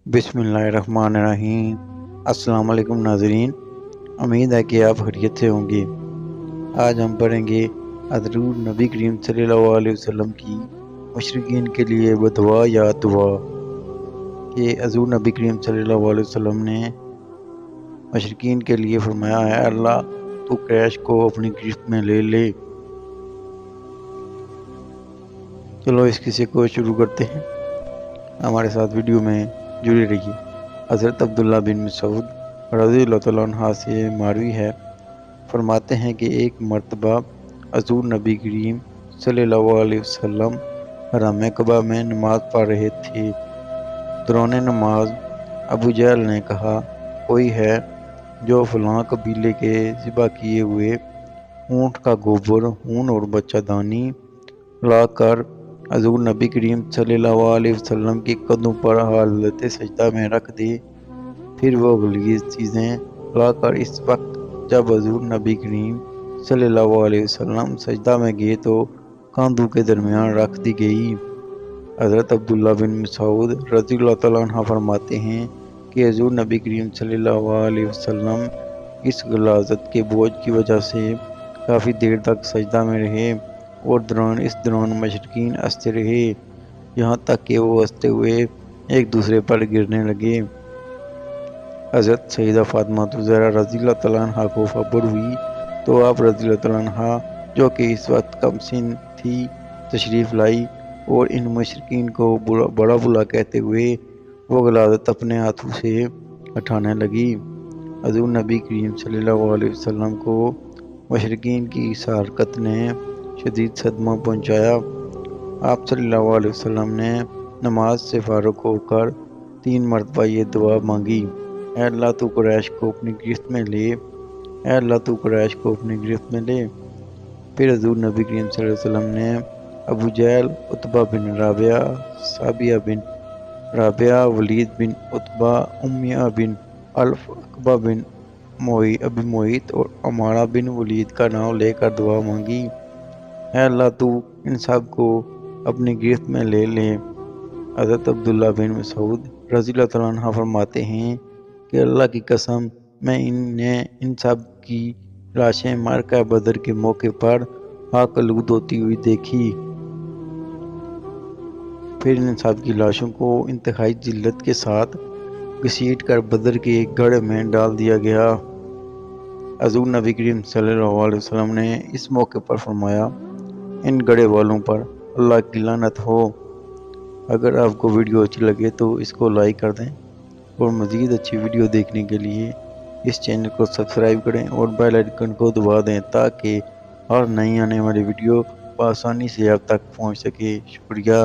बिस्मिल्लाहिर्रहमानिर्रहीम। अस्सलाम वालेकुम नाज़रीन, उम्मीद है कि आप खैरियत से होंगे। आज हम पढ़ेंगे हज़रत नबी करीम सल्लल्लाहु अलैहि वसल्लम की मुशरिकीन के लिए बदुआ या दुआ कि हज़रत नबी करीम सल्लल्लाहु अलैहि वसल्लम ने मुशरिकीन के लिए फरमाया है, अल्लाह तू क्रैश को अपनी गिरफ्त में ले ले। चलो इस किस्से को शुरू करते हैं। हमारे साथ वीडियो में जुड़े रहिए। हज़रत अब्दुल्ला बिन मसूद रज़ियल्लाहु तआला अन्हु से मारवी है, फरमाते हैं कि एक मर्तबा हज़ूर नबी करीम सल्लल्लाहु अलैहि वसल्लम हरम कअबा में नमाज पढ़ रहे थे। दौरान नमाज अबू जहल ने कहा, कोई है जो फलां कबीले के ज़िबा किए हुए ऊँट का गोबर, ऊन और बच्चा दानी लाकर हज़ूर नबी करीम सल्लल्लाहु अलैहि वसल्लम के कदमों पर हालत सजदा में रख दे। फिर वो गलीज़ चीज़ें लाकर इस वक्त जब हज़ूर नबी करीम सल्लल्लाहु अलैहि वसल्लम सजदा में गए तो कांधों के दरमियान रख दी गई। हज़रत अब्दुल्ला बिन मसूद रज़ियल्लाहु तआला अन्हु फरमाते हैं कि हज़ूर नबी करीम सल्लल्लाहु अलैहि वसल्लम इस गलाज़त के बोझ की वजह से काफ़ी देर तक सजदा में रहे और इस दौरान मुशरिकीन हंसते रहे, यहाँ तक कि वो हंसते हुए एक दूसरे पर गिरने लगे। हज़रत सईदा फ़ातिमा ज़हरा रज़ियल्लाहु तआला अन्हा को खबर हुई तो आप रज़ियल्लाहु तआला अन्हा, जो कि इस वक्त कमसिन थी, तशरीफ़ लाई और इन मुशरिकीन को बड़ा बुला कहते हुए वो गलाज़त अपने हाथों से हटाने लगी। हज़ूर नबी करीम सल्लल्लाहु अलैहि वसल्लम को मुशरिकीन की इस हरकत ने शदीद सदमा पहुँचाया। आप सल्लल्लाहु अलैहि वसल्लम ने नमाज से फारुग होकर 3 मरतबा ये दुआ मांगी, ऐ अल्लाह तू कुरैश को अपनी गिरफ्त में ले, ऐ अल्लाह तू कुरैश को अपनी गिरफ्त में ले। फिर हज़ूर नबी करीम सल्लल्लाहु अलैहि वसल्लम ने अबू जहल, उतबा बिन राबिया, साबिया बिन राबिया, वलीद बिन उतबा, उम्मिया बिन अल्फ, अकबा बिन अबी मोहित और अमारा बिन वलीद का नाम लेकर दुआ मांगी, ऐ अल्लाह तू इन सब को अपनी गिरफ्त में ले ले। हज़रत अब्दुल्ला बिन मसूद रज़ियल्लाहु तआला अन्हु फरमाते हैं कि अल्लाह की कसम, मैं इन सब की लाशें मारका बदर के मौके पर आकलूद होती हुई देखी। फिर इन सब की लाशों को इंतहाई जिल्लत के साथ घसीट कर बदर के एक गढ़ में डाल दिया गया। हज़ूर नबी करीम सल्लल्लाहु अलैहि वसल्लम ने इस मौके पर फरमाया, इन गढ़े वालों पर अल्लाह की लानत हो। अगर आपको वीडियो अच्छी लगे तो इसको लाइक कर दें और मज़ीद अच्छी वीडियो देखने के लिए इस चैनल को सब्सक्राइब करें और बेल आइकन को दबा दें ताकि हर नई आने वाली वीडियो आसानी से आप तक पहुंच सके। शुक्रिया।